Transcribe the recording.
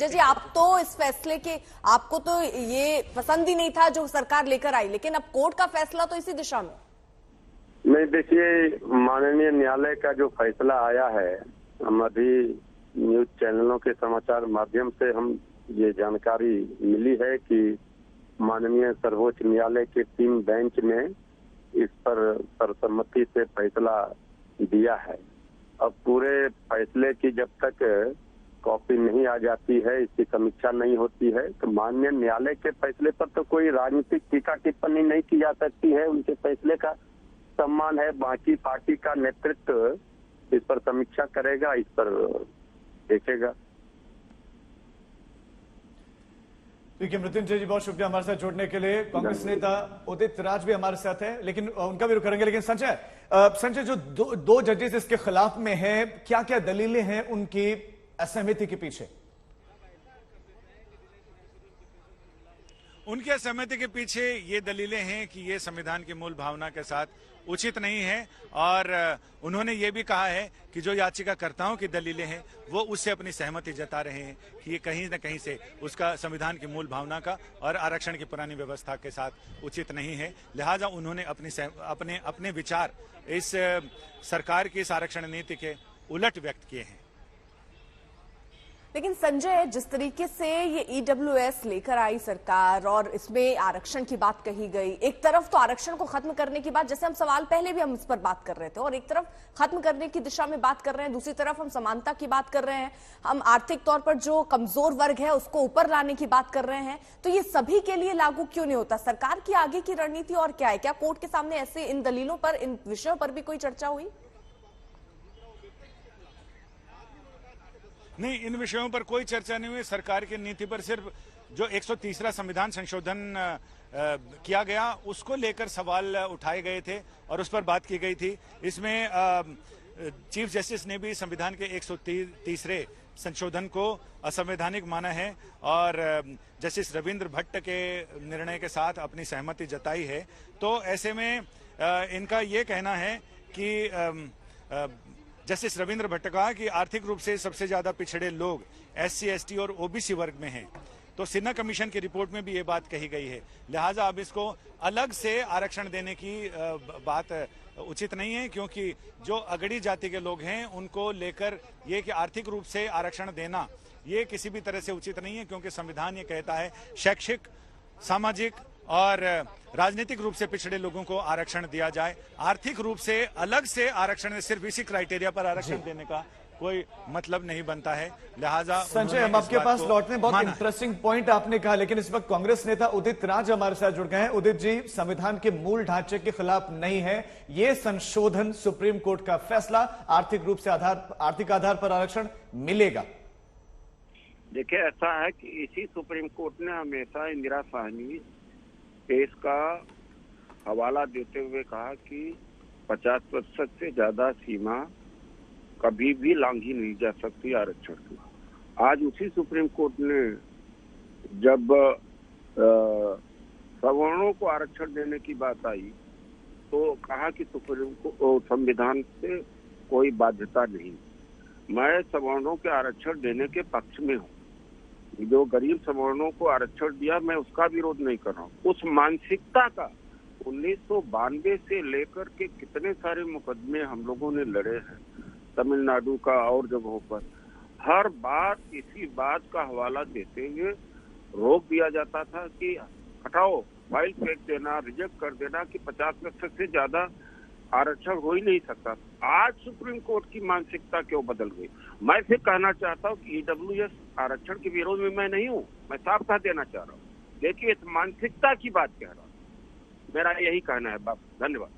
संजय जी, आप तो इस फैसले के, आपको तो ये पसंद ही नहीं था जो सरकार लेकर आई, लेकिन अब कोर्ट का फैसला तो इसी दिशा में। नहीं, देखिए, माननीय न्यायालय का जो फैसला आया है, हम अभी न्यूज चैनलों के समाचार माध्यम से हम ये जानकारी मिली है कि माननीय सर्वोच्च न्यायालय के 3 बेंच ने इस पर सर्वसम्मति से फैसला दिया है। अब पूरे फैसले की जब तक कॉपी नहीं आ जाती है, इसकी समीक्षा नहीं होती है, तो माननीय न्यायालय के फैसले पर तो कोई राजनीतिक टीका टिप्पणी नहीं की जा सकती है। उनके फैसले का सम्मान है। बाकी पार्टी का नेतृत्व इस पर समीक्षा करेगा, इस पर देखेगा। ठीक है मृत्युंजय जी, बहुत शुक्रिया हमारे साथ जुड़ने के लिए। कांग्रेस नेता उदित राज भी हमारे साथ हैं, लेकिन उनका भी रुख करेंगे। लेकिन संजय, जो दो जजेस इसके खिलाफ में हैं, क्या क्या दलीलें हैं उनकी असहमति के पीछे? उनके असहमति के पीछे ये दलीलें हैं कि ये संविधान की मूल भावना के साथ उचित नहीं है, और उन्होंने ये भी कहा है कि जो याचिकाकर्ताओं की दलीलें हैं वो उससे अपनी सहमति जता रहे हैं कि ये कहीं न कहीं से उसका संविधान की मूल भावना का और आरक्षण की पुरानी व्यवस्था के साथ उचित नहीं है। लिहाजा उन्होंने अपने विचार इस सरकार की इस आरक्षण नीति के उलट व्यक्त किए हैं। लेकिन संजय, जिस तरीके से ये ईडब्ल्यूएस लेकर आई सरकार और इसमें आरक्षण की बात कही गई, एक तरफ तो आरक्षण को खत्म करने की बात, जैसे हम सवाल पहले भी हम इस पर बात कर रहे थे, और एक तरफ खत्म करने की दिशा में बात कर रहे हैं, दूसरी तरफ हम समानता की बात कर रहे हैं, हम आर्थिक तौर पर जो कमजोर वर्ग है उसको ऊपर लाने की बात कर रहे हैं। तो ये सभी के लिए लागू क्यों नहीं होता? सरकार की आगे की रणनीति और क्या है? क्या कोर्ट के सामने ऐसे इन दलीलों पर, इन विषयों पर भी कोई चर्चा हुई? नहीं, इन विषयों पर कोई चर्चा नहीं हुई। सरकार की नीति पर सिर्फ जो 130वां संविधान संशोधन किया गया उसको लेकर सवाल उठाए गए थे और उस पर बात की गई थी। इसमें चीफ जस्टिस ने भी संविधान के 130वें संशोधन को असंवैधानिक माना है और जस्टिस रविंद्र भट्ट के निर्णय के साथ अपनी सहमति जताई है। तो ऐसे में इनका ये कहना है कि जस्टिस रविंद्र भट्ट कहा कि आर्थिक रूप से सबसे ज्यादा पिछड़े लोग SC, ST और OBC वर्ग में हैं। तो सिन्हा कमीशन की रिपोर्ट में भी ये बात कही गई है। लिहाजा अब इसको अलग से आरक्षण देने की बात उचित नहीं है, क्योंकि जो अगड़ी जाति के लोग हैं उनको लेकर ये कि आर्थिक रूप से आरक्षण देना ये किसी भी तरह से उचित नहीं है, क्योंकि संविधान ये कहता है शैक्षिक, सामाजिक और राजनीतिक रूप से पिछड़े लोगों को आरक्षण दिया जाए। आर्थिक रूप से अलग से आरक्षण, सिर्फ इसी क्राइटेरिया पर आरक्षण देने का कोई मतलब नहीं बनता है। लिहाजा संजय, हम आपके पास लौटने, बहुत इंटरेस्टिंग पॉइंट आपने कहा, लेकिन इस वक्त कांग्रेस नेता उदित राज हमारे साथ जुड़ गए हैं। उदित जी, संविधान के मूल ढांचे के खिलाफ नहीं है ये संशोधन, सुप्रीम कोर्ट का फैसला, आर्थिक रूप से आर्थिक आधार पर आरक्षण मिलेगा। देखिए, ऐसा है कि इसी सुप्रीम कोर्ट ने हमेशा इंदिरा साहनी केस का हवाला देते हुए कहा कि 50% से ज्यादा सीमा कभी भी लांघी नहीं जा सकती आरक्षण की। आज उसी सुप्रीम कोर्ट ने जब सवर्णों को आरक्षण देने की बात आई तो कहा कि सुप्रीम कोर्ट संविधान से कोई बाध्यता नहीं। मैं सवर्णों के आरक्षण देने के पक्ष में हूँ। जो गरीब सवर्णों को आरक्षण दिया, मैं उसका विरोध नहीं कर रहा हूँ। उस मानसिकता का 1992 से लेकर के कितने सारे मुकदमे हम लोगों ने लड़े हैं तमिलनाडु का और जगहों पर। हर बार इसी बात का हवाला देते हुए रोक दिया जाता था कि हटाओ, फाइल फेंक देना, रिजेक्ट कर देना कि 50% से ज्यादा आरक्षण हो ही नहीं सकता। आज सुप्रीम कोर्ट की मानसिकता क्यों बदल गई? मैं फिर कहना चाहता हूँ कि ईडब्ल्यूएस आरक्षण के विरोध में मैं नहीं हूँ, मैं साफ कह देना चाह रहा हूँ। देखिए, इस मानसिकता की बात कह रहा हूँ। मेरा यही कहना है। धन्यवाद।